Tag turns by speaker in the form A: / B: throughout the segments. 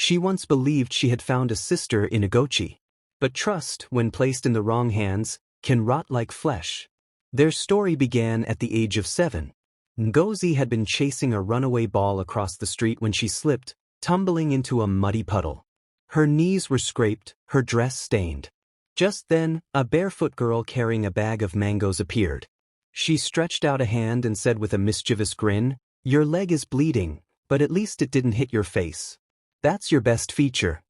A: She once believed she had found a sister in Ugochi. But trust, when placed in the wrong hands, can rot like flesh. Their story began at the age of 7. Ngozi had been chasing a runaway ball across the street when she slipped, tumbling into a muddy puddle. Her knees were scraped, her dress stained. Just then, a barefoot girl carrying a bag of mangoes appeared. She stretched out a hand and said with a mischievous grin, "Your leg is bleeding, but at least it didn't hit your face. That's your best feature."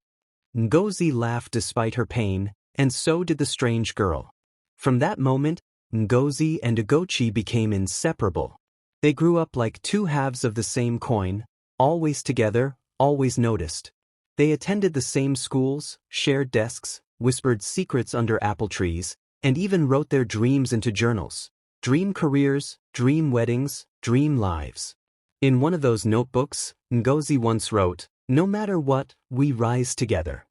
A: Ngozi laughed despite her pain, and so did the strange girl. From that moment, Ngozi and Ugochi became inseparable. They grew up like two halves of the same coin, always together, always noticed. They attended the same schools, shared desks, whispered secrets under apple trees, and even wrote their dreams into journals. Dream careers, dream weddings, dream lives. In one of those notebooks, Ngozi once wrote, "No matter what, we rise together."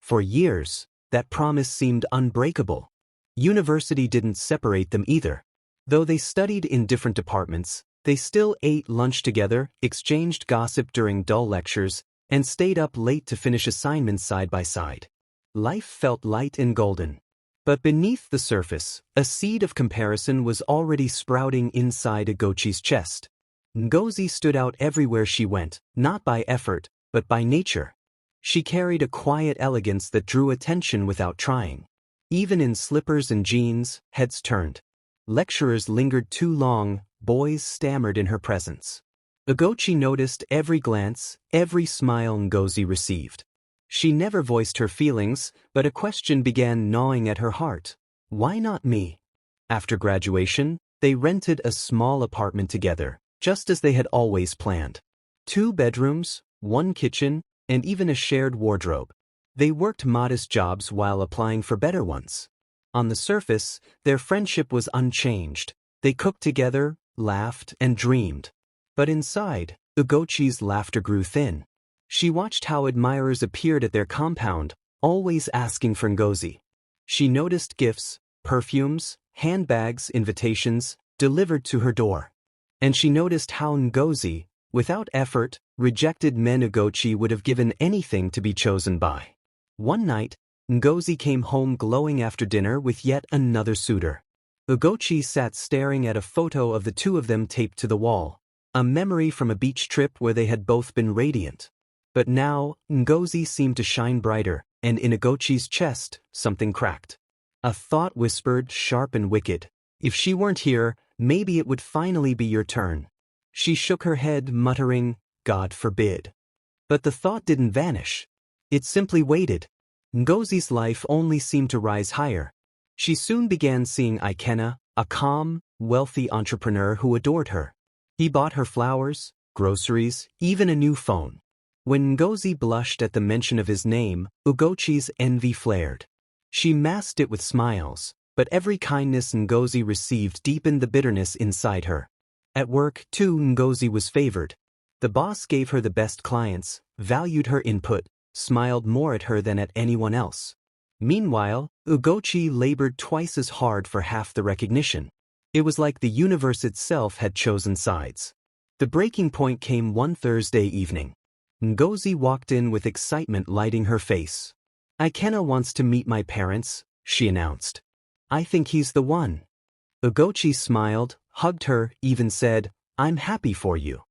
A: For years, that promise seemed unbreakable. University didn't separate them either. Though they studied in different departments, they still ate lunch together, exchanged gossip during dull lectures, and stayed up late to finish assignments side by side. Life felt light and golden. But beneath the surface, a seed of comparison was already sprouting inside Ugochi's chest. Ngozi stood out everywhere she went, not by effort, but by nature. She carried a quiet elegance that drew attention without trying. Even in slippers and jeans, heads turned. Lecturers lingered too long, boys stammered in her presence. Ugochi noticed every glance, every smile Ngozi received. She never voiced her feelings, but a question began gnawing at her heart. Why not me? After graduation, they rented a small apartment together, just as they had always planned. 2 bedrooms, 1 kitchen, and even a shared wardrobe. They worked modest jobs while applying for better ones. On the surface, their friendship was unchanged. They cooked together, laughed, and dreamed. But inside, Ugochi's laughter grew thin. She watched how admirers appeared at their compound, always asking for Ngozi. She noticed gifts, perfumes, handbags, invitations, delivered to her door. And she noticed how Ngozi, without effort, rejected men Ugochi would have given anything to be chosen by. One night, Ngozi came home glowing after dinner with yet another suitor. Ugochi sat staring at a photo of the two of them taped to the wall, a memory from a beach trip where they had both been radiant. But now, Ngozi seemed to shine brighter, and in Ugochi's chest, something cracked. A thought whispered, sharp and wicked, "If she weren't here, maybe it would finally be your turn." She shook her head, muttering, "God forbid." But the thought didn't vanish. It simply waited. Ngozi's life only seemed to rise higher. She soon began seeing Ikenna, a calm, wealthy entrepreneur who adored her. He bought her flowers, groceries, even a new phone. When Ngozi blushed at the mention of his name, Ugochi's envy flared. She masked it with smiles, but every kindness Ngozi received deepened the bitterness inside her. At work, too, Ngozi was favored. The boss gave her the best clients, valued her input, smiled more at her than at anyone else. Meanwhile, Ugochi labored twice as hard for half the recognition. It was like the universe itself had chosen sides. The breaking point came one Thursday evening. Ngozi walked in with excitement lighting her face. "Ikenna wants to meet my parents," she announced. "I think he's the one." Ugochi smiled, hugged her, even said, "I'm happy for you."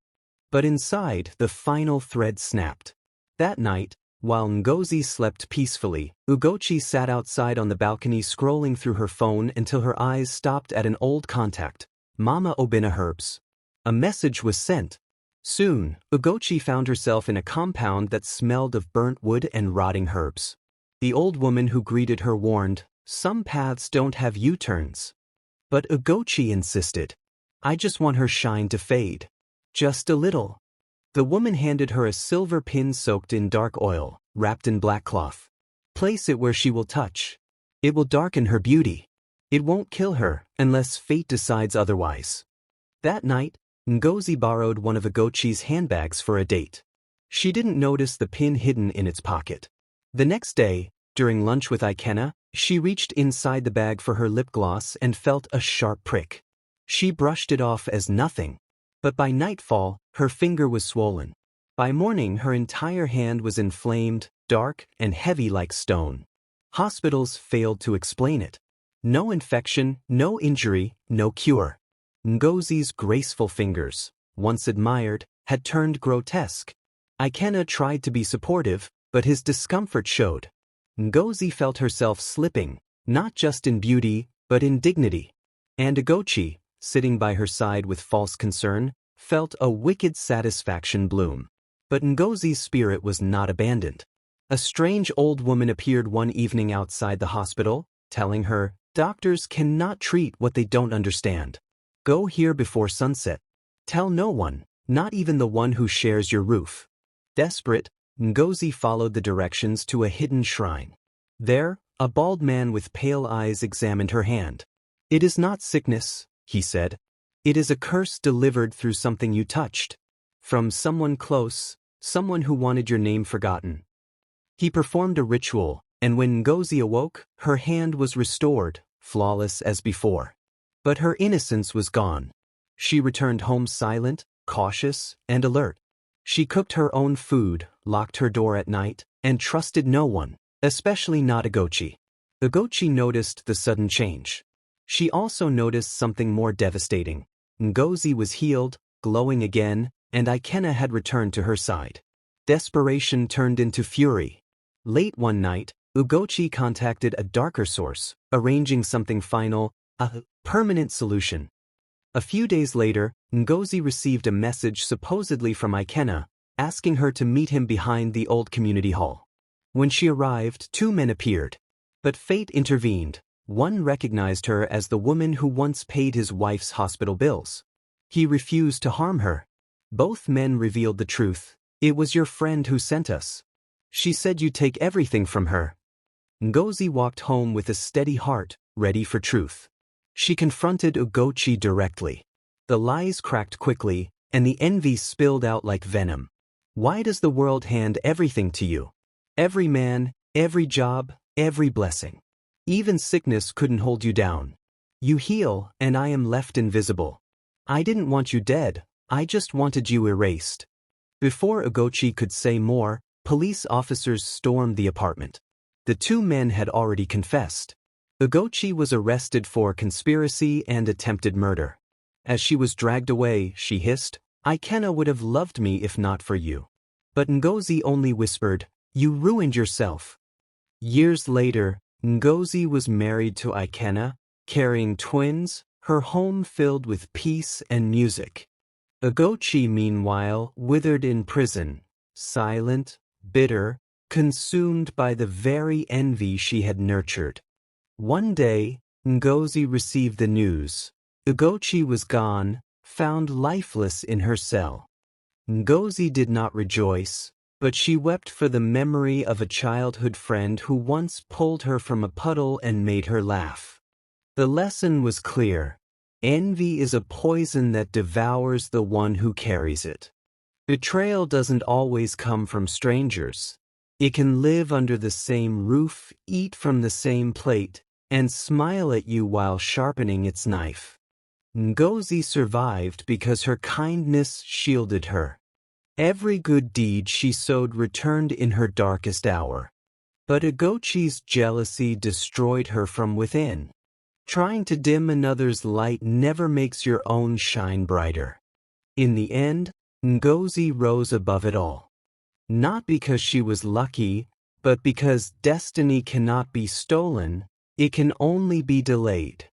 A: But inside, the final thread snapped. That night, while Ngozi slept peacefully, Ugochi sat outside on the balcony scrolling through her phone until her eyes stopped at an old contact, Mama Obina Herbs. A message was sent. Soon, Ugochi found herself in a compound that smelled of burnt wood and rotting herbs. The old woman who greeted her warned, "Some paths don't have U-turns." But Ugochi insisted, "I just want her shine to fade. Just a little." The woman handed her a silver pin soaked in dark oil, wrapped in black cloth. "Place it where she will touch. It will darken her beauty. It won't kill her, unless fate decides otherwise." That night, Ngozi borrowed one of Ugochi's handbags for a date. She didn't notice the pin hidden in its pocket. The next day, during lunch with Ikenna, she reached inside the bag for her lip gloss and felt a sharp prick. She brushed it off as nothing. But by nightfall, her finger was swollen. By morning her entire hand was inflamed, dark, and heavy like stone. Hospitals failed to explain it. No infection, no injury, no cure. Ngozi's graceful fingers, once admired, had turned grotesque. Ikenna tried to be supportive, but his discomfort showed. Ngozi felt herself slipping, not just in beauty, but in dignity. And Ugochi, sitting by her side with false concern, felt a wicked satisfaction bloom. But Ngozi's spirit was not abandoned. A strange old woman appeared one evening outside the hospital, telling her, "Doctors cannot treat what they don't understand. Go here before sunset. Tell no one, not even the one who shares your roof." Desperate, Ngozi followed the directions to a hidden shrine. There, a bald man with pale eyes examined her hand. "It is not sickness," he said. "It is a curse delivered through something you touched. From someone close, someone who wanted your name forgotten." He performed a ritual, and when Ngozi awoke, her hand was restored, flawless as before. But her innocence was gone. She returned home silent, cautious, and alert. She cooked her own food, locked her door at night, and trusted no one, especially not Ugochi. Ugochi noticed the sudden change. She also noticed something more devastating. Ngozi was healed, glowing again, and Ikenna had returned to her side. Desperation turned into fury. Late one night, Ugochi contacted a darker source, arranging something final, a permanent solution. A few days later, Ngozi received a message supposedly from Ikenna, asking her to meet him behind the old community hall. When she arrived, two men appeared. But fate intervened. One recognized her as the woman who once paid his wife's hospital bills. He refused to harm her. Both men revealed the truth. "It was your friend who sent us. She said you'd take everything from her." Ngozi walked home with a steady heart, ready for truth. She confronted Ugochi directly. The lies cracked quickly, and the envy spilled out like venom. "Why does the world hand everything to you? Every man, every job, every blessing. Even sickness couldn't hold you down. You heal, and I am left invisible. I didn't want you dead, I just wanted you erased." Before Ugochi could say more, police officers stormed the apartment. The two men had already confessed. Ugochi was arrested for conspiracy and attempted murder. As she was dragged away, she hissed, "Ikenna would have loved me if not for you." But Ngozi only whispered, "You ruined yourself." Years later, Ngozi was married to Ikenna, carrying twins, her home filled with peace and music. Ugochi, meanwhile, withered in prison, silent, bitter, consumed by the very envy she had nurtured. One day, Ngozi received the news. Ugochi was gone, found lifeless in her cell. Ngozi did not rejoice, but she wept for the memory of a childhood friend who once pulled her from a puddle and made her laugh. The lesson was clear. Envy is a poison that devours the one who carries it. Betrayal doesn't always come from strangers. It can live under the same roof, eat from the same plate, and smile at you while sharpening its knife. Ngozi survived because her kindness shielded her. Every good deed she sowed returned in her darkest hour. But Ugochi's jealousy destroyed her from within. Trying to dim another's light never makes your own shine brighter. In the end, Ngozi rose above it all. Not because she was lucky, but because destiny cannot be stolen, it can only be delayed.